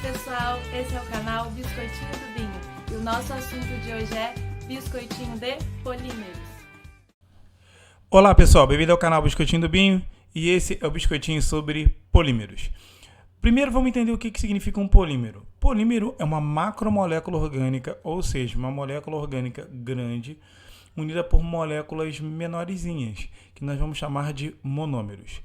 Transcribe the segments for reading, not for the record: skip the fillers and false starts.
pessoal, esse é o canal Biscoitinho do Binho e o nosso assunto de hoje é biscoitinho de polímeros. Olá pessoal, bem-vindo ao canal Biscoitinho do Binho e esse é o biscoitinho sobre polímeros. Primeiro vamos entender o que significa um polímero. Polímero é uma macromolécula orgânica, ou seja, uma molécula orgânica grande unida por moléculas menorzinhas, que nós vamos chamar de monômeros.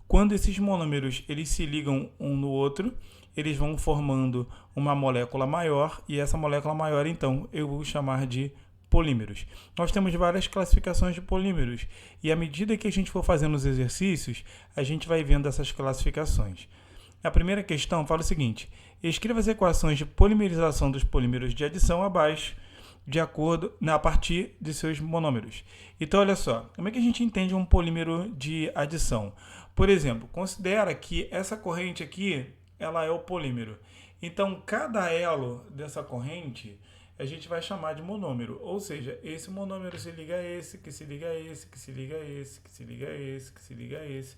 Quando esses monômeros eles se ligam um no outro, eles vão formando uma molécula maior e essa molécula maior, então, eu vou chamar de polímeros. Nós temos várias classificações de polímeros e à medida que a gente for fazendo os exercícios, a gente vai vendo essas classificações. A primeira questão fala o seguinte: escreva as equações de polimerização dos polímeros de adição abaixo, a partir de seus monômeros. Então, olha só, como é que a gente entende um polímero de adição? Por exemplo, considera que essa corrente aqui, ela é o polímero. Então, cada elo dessa corrente, a gente vai chamar de monômero. Ou seja, esse monômero se liga a esse, que se liga a esse, que se liga a esse, que se liga a esse, que se liga a esse,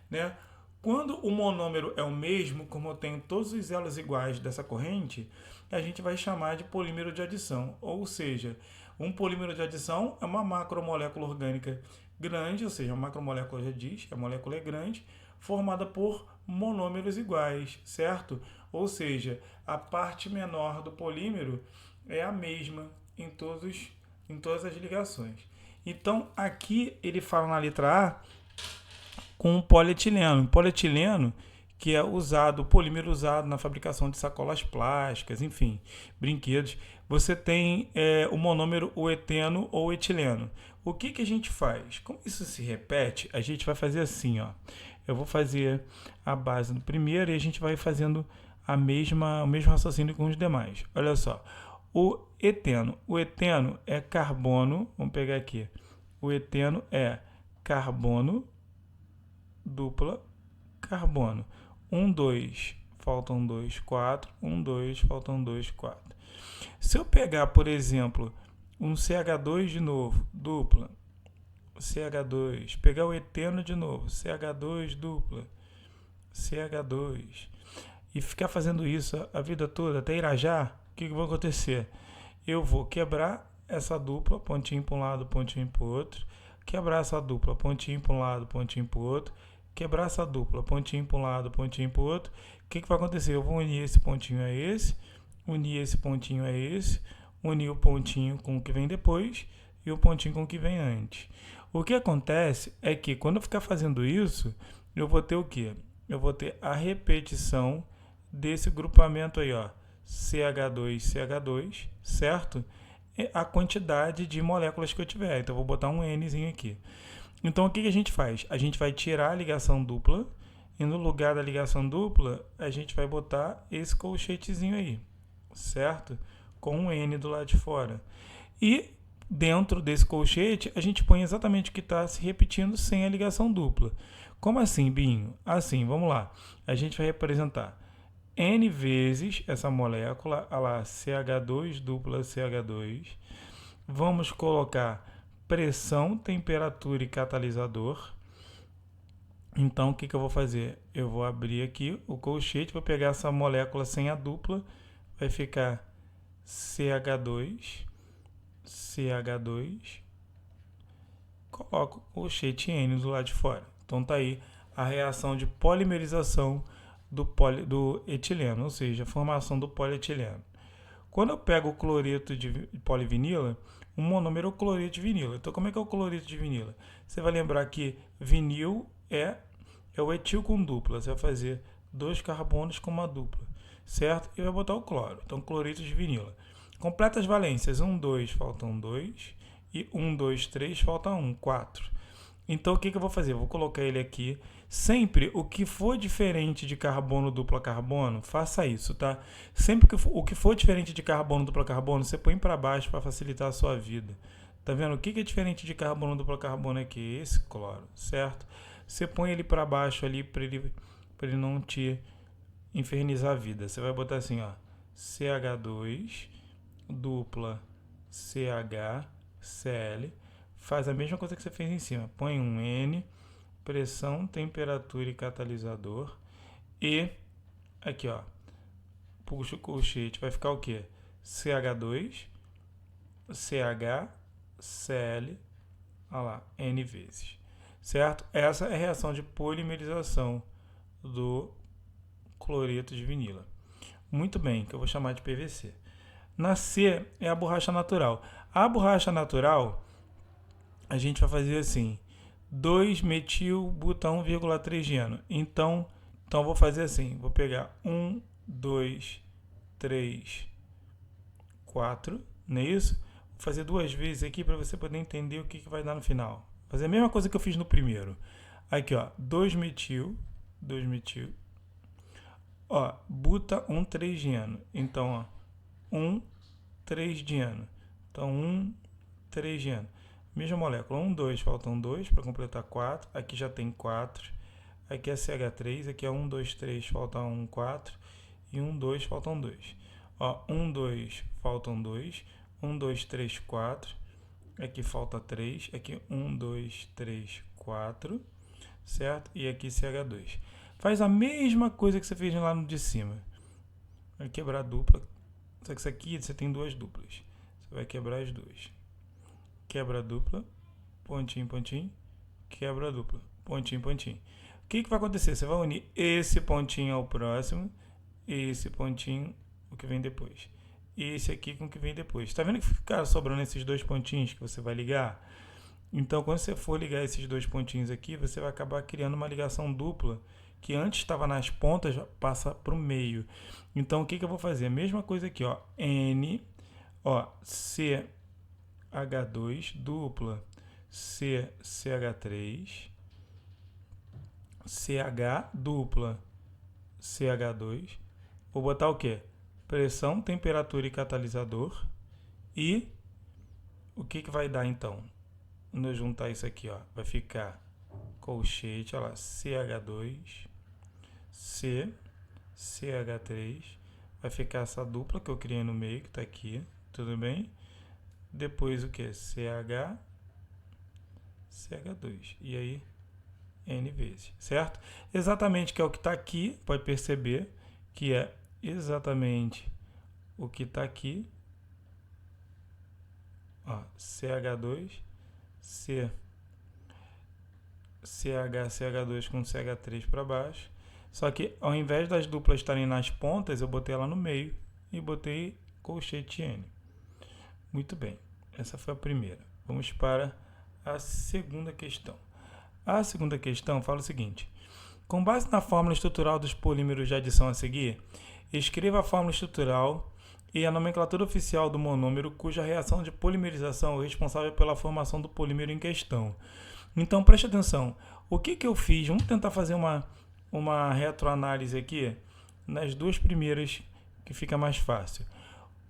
né? Quando o monômero é o mesmo, como eu tenho todos os elos iguais dessa corrente, a gente vai chamar de polímero de adição. Ou seja, um polímero de adição é uma macromolécula orgânica grande, ou seja, a macromolécula já diz, a molécula é grande, formada por monômeros iguais, certo? Ou seja, a parte menor do polímero é a mesma em todas as ligações. Então, aqui ele fala na letra A com polietileno. Polietileno que é usado, o polímero usado na fabricação de sacolas plásticas, enfim, brinquedos. Você tem o monômero, o eteno ou etileno. O que a gente faz? Como isso se repete, a gente vai fazer assim, ó. Eu vou fazer a base no primeiro e a gente vai fazendo o mesmo raciocínio com os demais. Olha só, o eteno é carbono, vamos pegar aqui, o eteno é carbono, dupla, carbono. 1, 2, faltam 2, 4, 1, 2, faltam 2, 4. Se eu pegar, por exemplo, um CH2 de novo, dupla, CH2, pegar o eteno de novo, CH2 dupla, CH2, e ficar fazendo isso a vida toda, até Irajá, o que vai acontecer? Eu vou quebrar essa dupla, pontinho para um lado, pontinho para o outro, quebrar essa dupla, pontinho para um lado, pontinho para o outro, quebrar essa dupla, pontinho para um lado, pontinho para o outro. O que vai acontecer? Eu vou unir esse pontinho a esse, unir esse pontinho a esse, unir o pontinho com o que vem depois e o pontinho com o que vem antes. O que acontece é que quando eu ficar fazendo isso, eu vou ter o quê? Eu vou ter a repetição desse grupamento aí, ó, CH2, CH2, certo? É a quantidade de moléculas que eu tiver. Então, eu vou botar um Nzinho aqui. Então, o que a gente faz? A gente vai tirar a ligação dupla e no lugar da ligação dupla, a gente vai botar esse colchetezinho aí, certo? Com um N do lado de fora. E dentro desse colchete, a gente põe exatamente o que está se repetindo sem a ligação dupla. Como assim, Binho? Assim, vamos lá. A gente vai representar N vezes essa molécula, a lá, CH2 dupla CH2. Vamos colocar pressão, temperatura e catalisador. Então, o que eu vou fazer? Eu vou abrir aqui o colchete, vou pegar essa molécula sem a dupla, vai ficar CH2, CH2, coloco o colchete N do lado de fora. Então, tá aí a reação de polimerização do etileno, ou seja, a formação do polietileno. Quando eu pego o cloreto de polivinila, o monômero é o cloreto de vinila. Então, como é que é o cloreto de vinila? Você vai lembrar que vinil é o etil com dupla. Você vai fazer 2 carbonos com uma dupla, certo? E vai botar o cloro. Então, cloreto de vinila. Completa as valências. 1, 2, faltam 2. E 1, 2, 3, falta 1, 4. Então, o que eu vou fazer? Eu vou colocar ele aqui. Sempre o que for diferente de carbono dupla carbono, faça isso, tá? Sempre que o que for diferente de carbono dupla carbono, você põe para baixo para facilitar a sua vida. Tá vendo? O que é diferente de carbono dupla carbono aqui? Esse cloro, certo? Você põe ele para baixo ali para ele não te infernizar a vida. Você vai botar assim, ó, CH2 dupla CHCl. Faz a mesma coisa que você fez em cima. Põe um N, pressão, temperatura e catalisador. E aqui, ó, puxo o colchete, vai ficar o quê? CH2, CH, Cl, olha lá, N vezes. Certo? Essa é a reação de polimerização do cloreto de vinila. Muito bem, que eu vou chamar de PVC. Na C é a borracha natural. A borracha natural, a gente vai fazer assim, 2-metil-butano,3-dieno. Então eu vou fazer assim, vou pegar 1, 2, 3, 4, não é isso? Vou fazer 2 vezes aqui para você poder entender o que vai dar no final. Fazer a mesma coisa que eu fiz no primeiro. Aqui, ó, 2-metil, ó, buta 1,3-dieno. Então, ó, 1,3-dieno. Então, 1,3-dieno. Mesma molécula, 1, 2, faltam 2 para completar 4. Aqui já tem 4. Aqui é CH3, aqui é 1, 2, 3, falta 1, 4. E 1, 2, faltam 2. Ó, 1, 2, faltam 2. 1, 2, 3, 4. Aqui falta 3. Aqui 1, 2, 3, 4. Certo? E aqui CH2. Faz a mesma coisa que você fez lá no de cima. Vai quebrar a dupla. Só que isso aqui você tem 2 duplas. Você vai quebrar as 2. Quebra a dupla. Pontinho, pontinho. Quebra a dupla. Pontinho, pontinho. O que vai acontecer? Você vai unir esse pontinho ao próximo. Esse pontinho, o que vem depois. Esse aqui com o que vem depois. Está vendo que ficaram sobrando esses 2 pontinhos que você vai ligar? Então, quando você for ligar esses 2 pontinhos aqui, você vai acabar criando uma ligação dupla que antes estava nas pontas, passa para o meio. Então, o que eu vou fazer? A mesma coisa aqui, ó. N, ó, CH2 dupla, CH3, CH dupla, CH2. Vou botar o quê? Pressão, temperatura e catalisador. E o que vai dar então? Quando eu juntar isso aqui, ó, vai ficar colchete, olha lá, CH2, CH3, vai ficar essa dupla que eu criei no meio, que está aqui, tudo bem? Depois o que? CH2, e aí N vezes, certo? Exatamente, que é o que está aqui, pode perceber que é exatamente o que está aqui, ó, CH2, CH2 com CH3 para baixo. Só que ao invés das duplas estarem nas pontas, eu botei ela no meio e botei colchete N. Muito bem, essa foi a primeira. Vamos para a segunda questão. A segunda questão fala o seguinte: com base na fórmula estrutural dos polímeros de adição a seguir, escreva a fórmula estrutural e a nomenclatura oficial do monômero cuja reação de polimerização é responsável pela formação do polímero em questão. Então, preste atenção. O que eu fiz? Vamos tentar fazer uma retroanálise aqui nas duas primeiras, que fica mais fácil.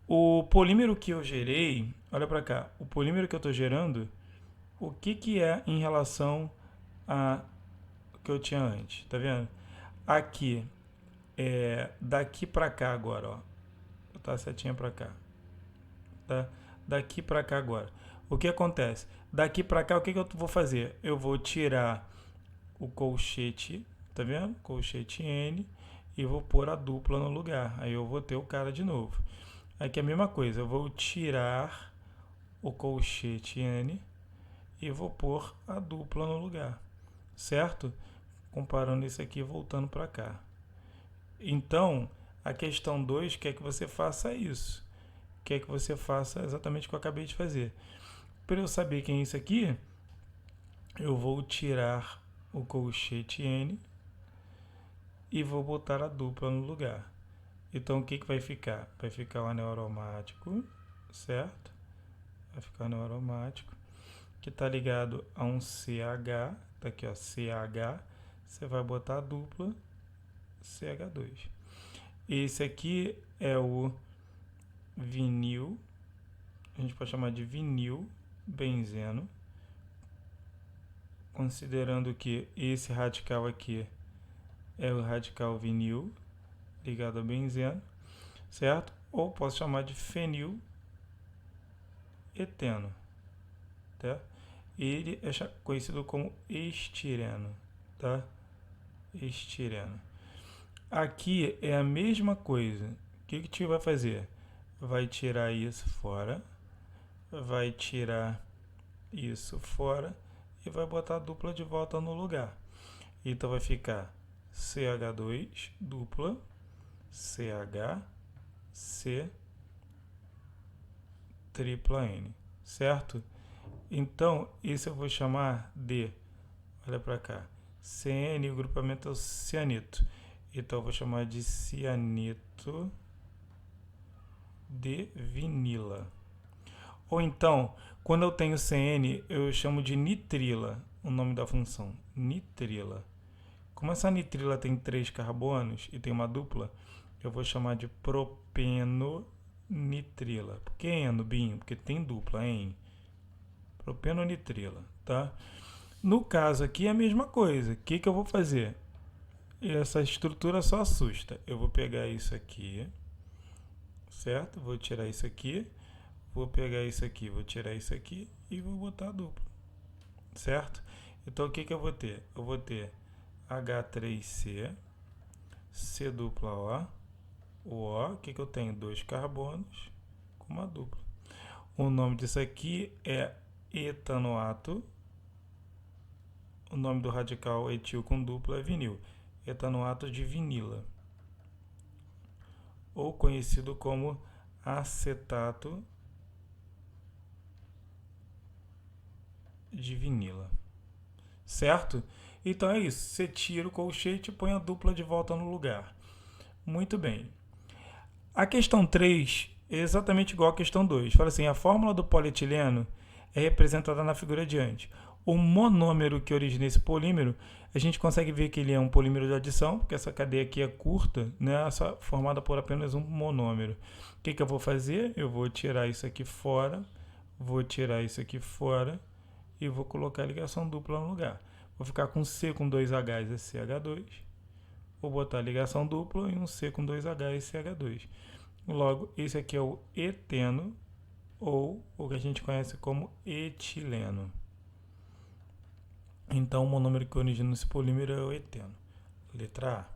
O polímero que eu gerei, olha para cá, o polímero que eu estou gerando, o que é em relação a que eu tinha antes? Tá vendo? Aqui, daqui para cá agora, ó. Vou botar a setinha para cá. Tá? Daqui para cá agora. O que acontece? Daqui para cá, o que eu vou fazer? Eu vou tirar o colchete, tá vendo? Colchete N, e vou pôr a dupla no lugar. Aí eu vou ter o cara de novo. Aqui é a mesma coisa, eu vou tirar o colchete N e vou pôr a dupla no lugar, certo? Comparando isso aqui e voltando para cá. Então, a questão 2 quer que você faça isso. Quer que você faça exatamente o que eu acabei de fazer. Para eu saber quem é isso aqui, eu vou tirar o colchete N e vou botar a dupla no lugar. Então, o que vai ficar? Vai ficar o anel aromático, certo? Vai ficar o anel aromático, que está ligado a um CH, tá aqui, ó, CH. Você vai botar a dupla CH2. Esse aqui é o vinil, a gente pode chamar de vinil benzeno, considerando que esse radical aqui é o radical vinil ligado a benzeno, certo? Ou posso chamar de fenil eteno, tá? Ele é conhecido como estireno, tá? Estireno. Aqui é a mesma coisa que o tio vai fazer? Vai tirar isso fora, vai tirar isso fora e vai botar a dupla de volta no lugar. Então vai ficar CH2 dupla, CH, C, tripla N, certo? Então, isso eu vou chamar de, olha para cá, CN, o grupamento é o cianito. Então, eu vou chamar de cianito de vinila. Ou então, quando eu tenho CN, eu chamo de nitrila, o nome da função, nitrila. Como essa nitrila tem 3 carbonos e tem uma dupla, eu vou chamar de propenonitrila. Por que eno, Binho? Porque tem dupla, hein? Propenonitrila, tá? No caso aqui é a mesma coisa. O que eu vou fazer? Essa estrutura só assusta. Eu vou pegar isso aqui, certo? Vou tirar isso aqui, vou pegar isso aqui, vou tirar isso aqui e vou botar a dupla, certo? Então o que eu vou ter? Eu vou ter H3C, C dupla O, o que eu tenho? 2 carbonos com uma dupla. O nome disso aqui é etanoato. O nome do radical etil com dupla é vinil. Etanoato de vinila. Ou conhecido como acetato de vinila. Certo? Então é isso. Você tira o colchete e põe a dupla de volta no lugar. Muito bem. A questão 3 é exatamente igual à questão 2. Fala assim, a fórmula do polietileno é representada na figura adiante. O monômero que origina esse polímero, a gente consegue ver que ele é um polímero de adição, porque essa cadeia aqui é curta, né? Formada por apenas um monômero. O que eu vou fazer? Eu vou tirar isso aqui fora, vou tirar isso aqui fora e vou colocar a ligação dupla no lugar. Vou ficar com C com 2Hs é CH2. Vou botar a ligação dupla e um C com 2Hs é CH2. Logo, esse aqui é o eteno, ou o que a gente conhece como etileno. Então, o monômero que origina esse polímero é o eteno. Letra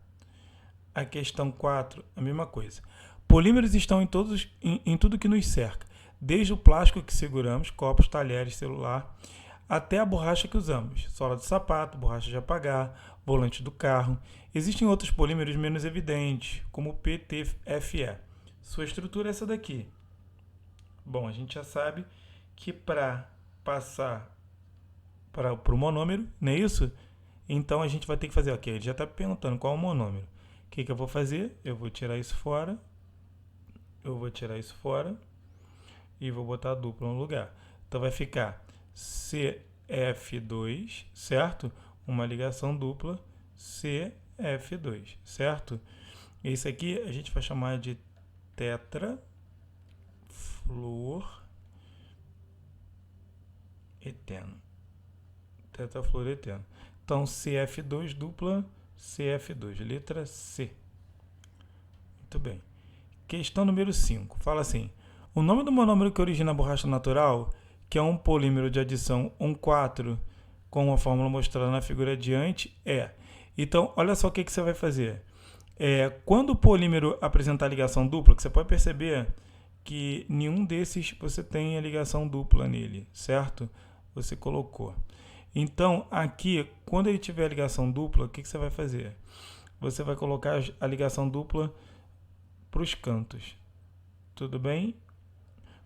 A. A questão 4, a mesma coisa. Polímeros estão em tudo que nos cerca, desde o plástico que seguramos, copos, talheres, celular, até a borracha que usamos, sola de sapato, borracha de apagar, volante do carro. Existem outros polímeros menos evidentes, como o PTFE. Sua estrutura é essa daqui. Bom, a gente já sabe que para passar para o monômero, não é isso? Então a gente vai ter que fazer, ok, ele já está perguntando qual é o monômero. O que eu vou fazer? Eu vou tirar isso fora, e vou botar a dupla no lugar. Então vai ficar CF2, certo? Uma ligação dupla, CF2, certo? Esse aqui a gente vai chamar de tetrafluoreteno. Tetrafluoreteno. Então, CF2 dupla, CF2, letra C. Muito bem. Questão número 5. Fala assim, o nome do monômero que origina a borracha natural, que é um polímero de adição 1,4, com a fórmula mostrada na figura adiante, é... Então, olha só o que você vai fazer. Quando o polímero apresentar ligação dupla, que você pode perceber que nenhum desses você tem a ligação dupla nele, certo? Você colocou. Então, aqui, quando ele tiver a ligação dupla, o que você vai fazer? Você vai colocar a ligação dupla para os cantos. Tudo bem?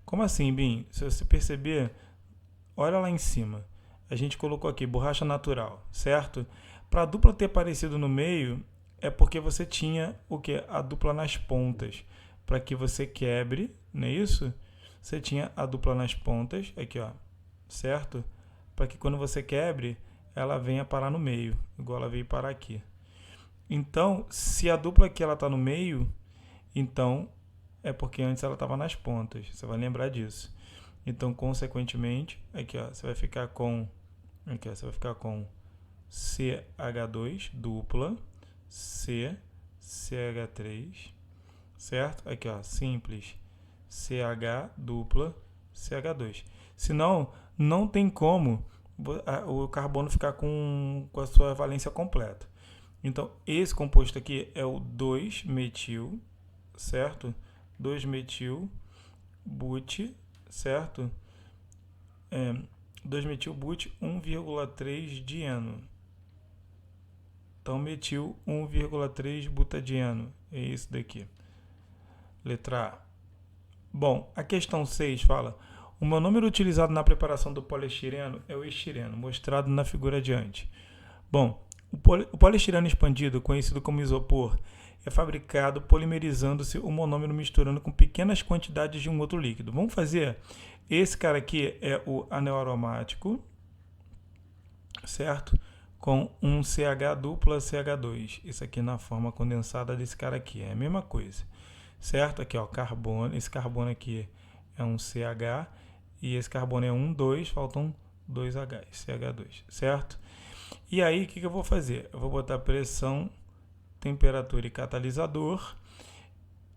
Como assim, Bim? Se você perceber, olha lá em cima. A gente colocou aqui borracha natural, certo? Para a dupla ter aparecido no meio, é porque você tinha o que? A dupla nas pontas. Para que você quebre, não é isso? Você tinha a dupla nas pontas, aqui ó, certo? Para que quando você quebre, ela venha parar no meio, igual ela veio parar aqui. Então, se a dupla aqui ela está no meio, então é porque antes ela estava nas pontas. Você vai lembrar disso. Então, consequentemente, aqui ó, você vai ficar com CH2 dupla, CH3, certo? Aqui ó, simples, CH dupla, CH2. Senão, não tem como o carbono ficar com a sua valência completa. Então, esse composto aqui é o 2-metil certo? 2-metil-but, certo? 2-metil-but 1,3 dieno. Então, metil 1,3 butadieno. É isso daqui. Letra A. Bom, a questão 6 fala: o monômero utilizado na preparação do poliestireno é o estireno, mostrado na figura adiante. Bom, o poliestireno expandido, conhecido como isopor, é fabricado polimerizando-se o monômero misturando com pequenas quantidades de um outro líquido. Vamos fazer? Esse cara aqui é o anel aromático, certo? Com um CH dupla CH2. Isso aqui na forma condensada desse cara aqui. É a mesma coisa. Certo? Aqui, ó, carbono. Esse carbono aqui é um CH. E esse carbono é 1, 2. Faltam 2 H, CH2. Certo? E aí, o que eu vou fazer? Eu vou botar pressão, temperatura e catalisador.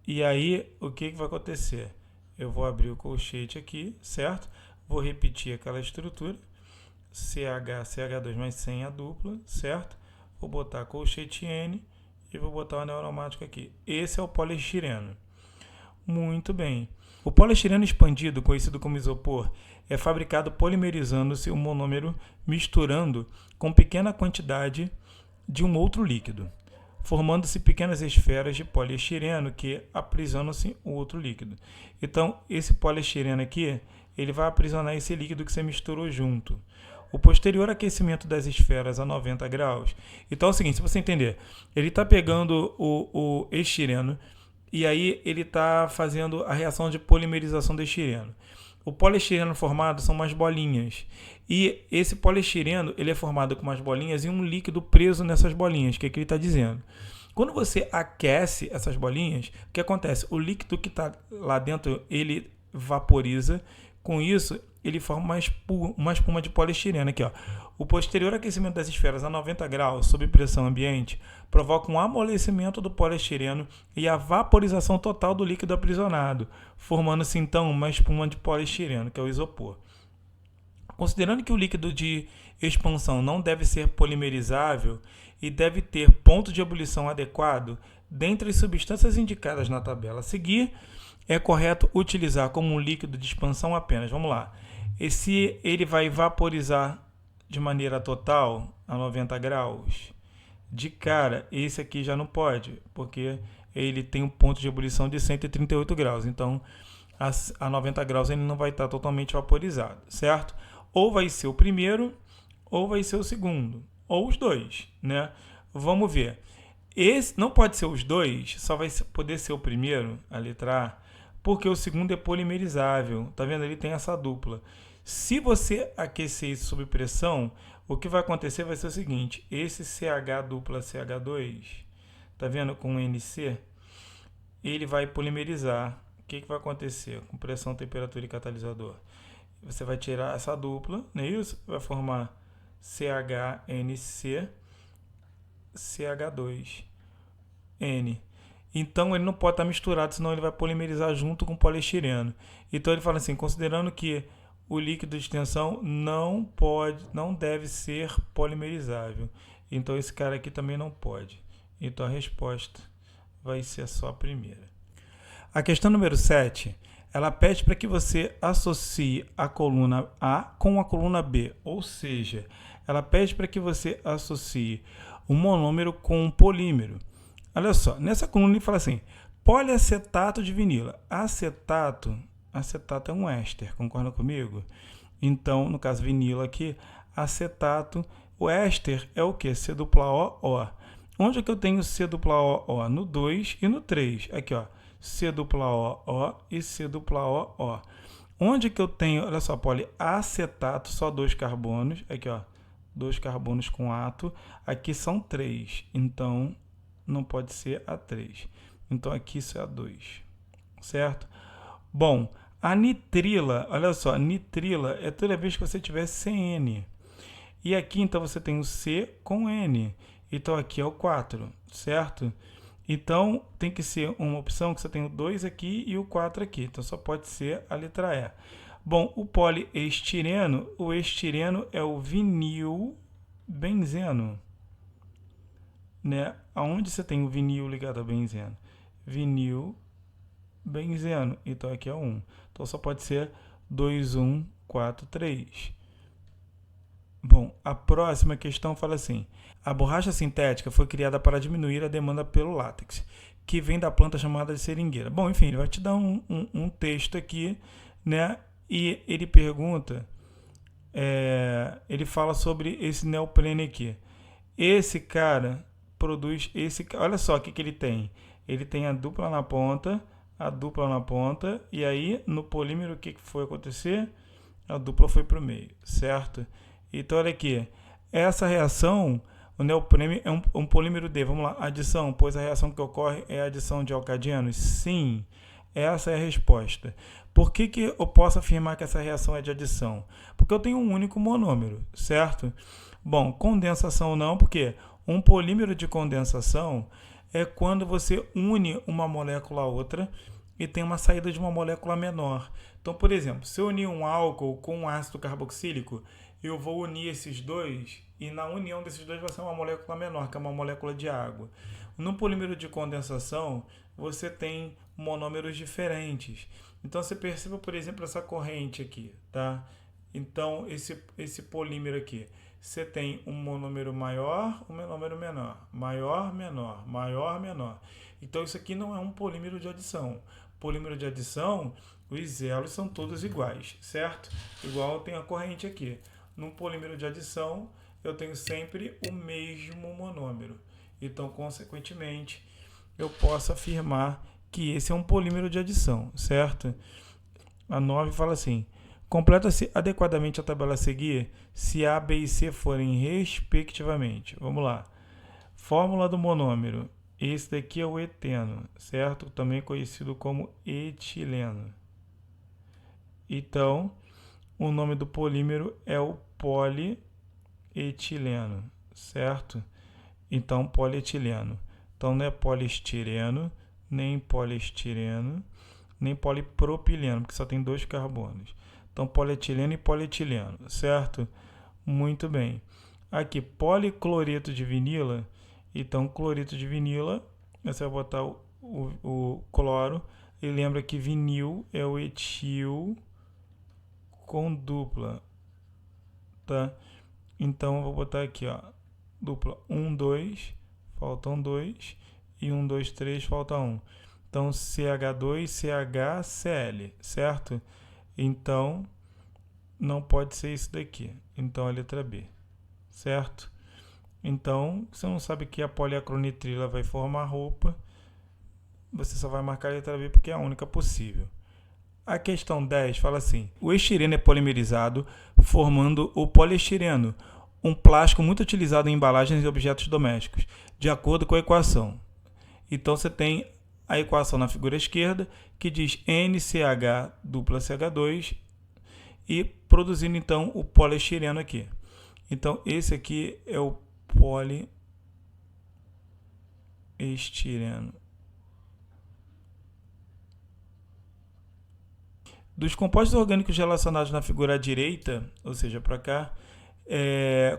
E aí, o que vai acontecer? Eu vou abrir o colchete aqui, certo? Vou repetir aquela estrutura. CH, CH2 mais senha dupla, certo? Vou botar colchete N e vou botar o anel aromático aqui. Esse é o poliestireno. Muito bem. O poliestireno expandido, conhecido como isopor, é fabricado polimerizando-se o monômero misturando com pequena quantidade de um outro líquido, formando-se pequenas esferas de poliestireno que aprisionam-se o outro líquido. Então, esse poliestireno aqui, ele vai aprisionar esse líquido que você misturou junto. O posterior aquecimento das esferas a 90 graus. Então é o seguinte, se você entender, ele está pegando o estireno e aí ele está fazendo a reação de polimerização do estireno. O poliestireno formado são umas bolinhas. E esse poliestireno ele é formado com umas bolinhas e um líquido preso nessas bolinhas, que é o que ele está dizendo. Quando você aquece essas bolinhas, o que acontece? O líquido que está lá dentro, ele vaporiza. Com isso, ele forma uma espuma de poliestireno. Aqui, ó. O posterior aquecimento das esferas a 90 graus, sob pressão ambiente, provoca um amolecimento do poliestireno e a vaporização total do líquido aprisionado, formando-se então uma espuma de poliestireno, que é o isopor. Considerando que o líquido de expansão não deve ser polimerizável e deve ter ponto de ebulição adequado, dentre as substâncias indicadas na tabela a seguir, é correto utilizar como um líquido de expansão apenas. Vamos lá. Se ele vai vaporizar de maneira total a 90 graus, de cara, esse aqui já não pode, porque ele tem um ponto de ebulição de 138 graus. Então, a 90 graus ele não vai estar totalmente vaporizado, certo? Ou vai ser o primeiro, ou vai ser o segundo, ou os dois, né? Vamos ver. Esse não pode ser os dois, só vai poder ser o primeiro, a letra A, porque o segundo é polimerizável. Tá vendo? Ele tem essa dupla. Se você aquecer isso sob pressão, o que vai acontecer vai ser o seguinte: esse CH dupla CH2, tá vendo? Com NC, ele vai polimerizar. O que vai acontecer com pressão, temperatura e catalisador? Você vai tirar essa dupla, não é isso? Vai formar CHNC, CH2, N. Então, ele não pode estar misturado, senão ele vai polimerizar junto com o poliestireno. Então, ele fala assim, considerando que o líquido de extensão não deve ser polimerizável. Então, esse cara aqui também não pode. Então, a resposta vai ser só a primeira. A questão número 7, ela pede para que você associe a coluna A com a coluna B. Ou seja, ela pede para que você associe o monômero com um polímero. Olha só, nessa coluna ele fala assim, poliacetato de vinila. Acetato é um éster, concorda comigo? Então, no caso vinila aqui, acetato, o éster é o que? C dupla O. Onde é que eu tenho C dupla O? No 2 e no 3. Aqui, ó, C dupla O e C dupla O. Onde que eu tenho, olha só, poliacetato, só 2 carbonos, aqui, ó, 2 carbonos com átomo, aqui são 3, então não pode ser A3. Então, aqui isso é A2, certo? Bom, a nitrila, olha só, nitrila é toda vez que você tiver CN. E aqui, então, você tem o C com N. Então, aqui é o 4, certo? Então, tem que ser uma opção que você tem o 2 aqui e o 4 aqui. Então, só pode ser a letra E. Bom, o poliestireno, o estireno é o vinilbenzeno. Né? Aonde você tem o vinil ligado ao benzeno? Vinilbenzeno. benzeno. Então aqui é 1. Então só pode ser 2, 1, 4, 3. Bom, a próxima questão fala assim: a borracha sintética foi criada para diminuir a demanda pelo látex, que vem da planta chamada de seringueira. Bom, enfim, ele vai te dar um texto aqui, né? E ele pergunta, ele fala sobre esse neoprene aqui. Esse cara produz olha só o que ele tem. Ele tem a dupla na ponta, e aí no polímero o que foi acontecer? A dupla foi para o meio, certo? Então, olha aqui, essa reação, o neoprene é um polímero D. Vamos lá, adição, pois a reação que ocorre é a adição de alcadianos? Sim, essa é a resposta. Por que eu posso afirmar que essa reação é de adição? Porque eu tenho um único monômero, certo? Bom, condensação não, porque um polímero de condensação é quando você une uma molécula a outra e tem uma saída de uma molécula menor. Então, por exemplo, se eu unir um álcool com um ácido carboxílico, eu vou unir esses dois e na união desses dois vai ser uma molécula menor, que é uma molécula de água. No polímero de condensação, você tem monômeros diferentes. Então, você perceba, por exemplo, essa corrente aqui, tá? Então, esse polímero aqui, você tem um monômero maior, um monômero menor, maior, menor, maior, menor. Então, isso aqui não é um polímero de adição. Polímero de adição, os elos são todos iguais, certo? Igual tem a corrente aqui. Num polímero de adição, eu tenho sempre o mesmo monômero. Então, consequentemente, eu posso afirmar que esse é um polímero de adição, certo? A 9 fala assim: completa-se adequadamente a tabela a seguir se A, B e C forem respectivamente. Vamos lá. Fórmula do monômero. Esse daqui é o eteno, certo? Também conhecido como etileno. Então, o nome do polímero é o polietileno, certo? Então, polietileno. Então, não é poliestireno, nem poliestireno, nem polipropileno, porque só tem 2 carbonos. Então, polietileno e polietileno, certo? Muito bem. Aqui, policloreto de vinila. Então, cloreto de vinila, você vai botar o cloro. E lembra que vinil é o etil com dupla, tá? Então, eu vou botar aqui, ó, dupla 1, 2, faltam 2, e 1, 2, 3, falta 1. Então, CH2, CHCl, certo? Então, não pode ser isso daqui. Então, a letra B, certo? Então, você não sabe que a poliacronitrila vai formar roupa, você só vai marcar a letra B porque é a única possível. A questão 10 fala assim: o estireno é polimerizado formando o poliestireno, um plástico muito utilizado em embalagens e objetos domésticos, de acordo com a equação. Então você tem a equação na figura esquerda, que diz NCH dupla CH2 e produzindo então o poliestireno aqui. Então esse aqui é o poliestireno. Dos compostos orgânicos relacionados na figura à direita, ou seja, para cá,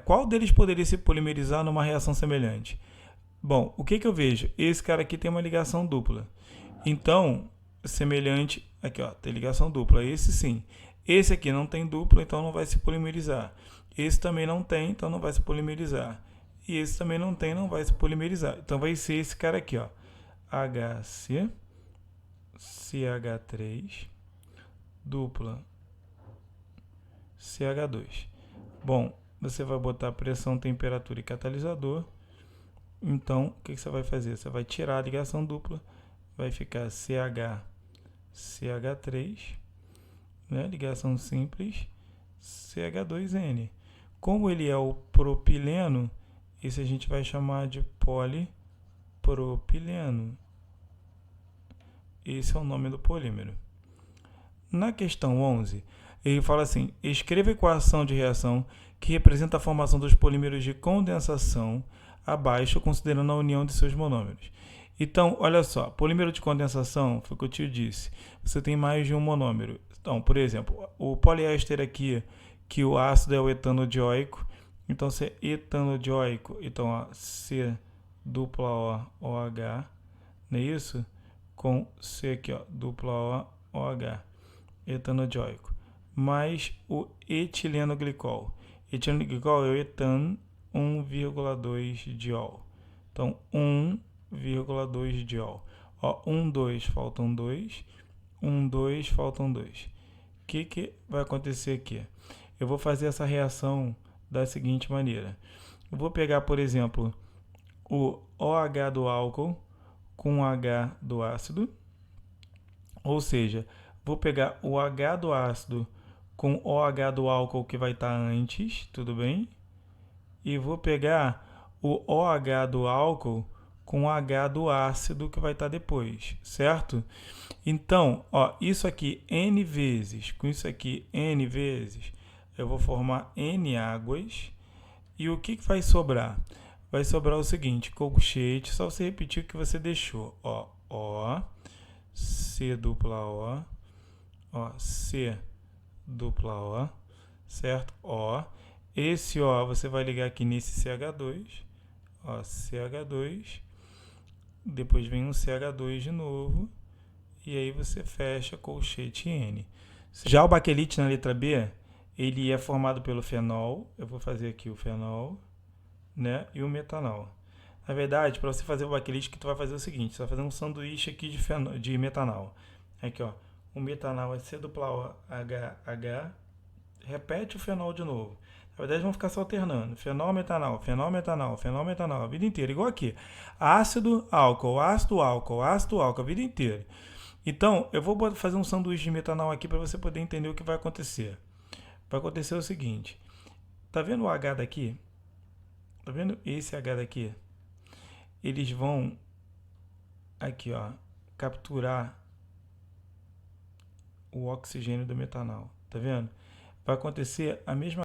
qual deles poderia se polimerizar numa reação semelhante? Bom, o que eu vejo? Esse cara aqui tem uma ligação dupla. Então, semelhante, aqui ó, tem ligação dupla. Esse sim. Esse aqui não tem dupla, então não vai se polimerizar. Esse também não tem, então não vai se polimerizar. E esse também não tem, não vai se polimerizar. Então vai ser esse cara aqui, ó. HC, CH3, dupla CH2. Bom, você vai botar pressão, temperatura e catalisador. Então, o que você vai fazer? Você vai tirar a ligação dupla, vai ficar CH3, né? Ligação simples, CH2N. Como ele é o propileno, esse a gente vai chamar de polipropileno. Esse é o nome do polímero. Na questão 11, ele fala assim: escreva a equação de reação que representa a formação dos polímeros de condensação abaixo, considerando a união de seus monômeros. Então, olha só, polímero de condensação, foi o que eu te disse, você tem mais de um monômero. Então, por exemplo, o poliéster aqui, que o ácido é o etano dioico, então se é etano dioico, então ó, C dupla O, OH, não é isso? com C aqui, ó, dupla O, OH, etanodióico, mais o etilenoglicol. Etilenoglicol é o etan 1,2 diol. Então, 1,2 diol. Ó, 1, 2, faltam 2. 1, 2, faltam 2. O que vai acontecer aqui? Eu vou fazer essa reação da seguinte maneira. Eu vou pegar, por exemplo, o OH do álcool com o H do ácido. Ou seja, vou pegar o H do ácido com o OH do álcool que vai estar antes, tudo bem? E vou pegar o OH do álcool com o H do ácido que vai estar depois, certo? Então, ó, isso aqui N vezes, com isso aqui N vezes, eu vou formar N águas. E o que vai sobrar? Vai sobrar o seguinte, colchete, só você repetir o que você deixou. Ó, O, C dupla O, ó, C dupla O, certo? O. Esse O você vai ligar aqui nesse CH2, ó, CH2, depois vem um CH2 de novo, e aí você fecha colchete N. Já o baquelite na letra B, ele é formado pelo fenol, eu vou fazer aqui o fenol, né, e o metanol. Na verdade, para você fazer o baquelite, que tu vai fazer o seguinte, você vai fazer um sanduíche aqui de metanol. Aqui, ó, o metanol é C dupla O, H, repete o fenol de novo. Na verdade, vão ficar se alternando. Fenol, metanol, fenol, metanol, fenol, metanol, a vida inteira. Igual aqui. Ácido, álcool, ácido, álcool, ácido, álcool, a vida inteira. Então, eu vou fazer um sanduíche de metanol aqui para você poder entender o que vai acontecer. Vai acontecer o seguinte. Tá vendo o H daqui? Tá vendo esse H daqui? Eles vão aqui, ó, capturar o oxigênio do metanol. Tá vendo? Vai acontecer a mesma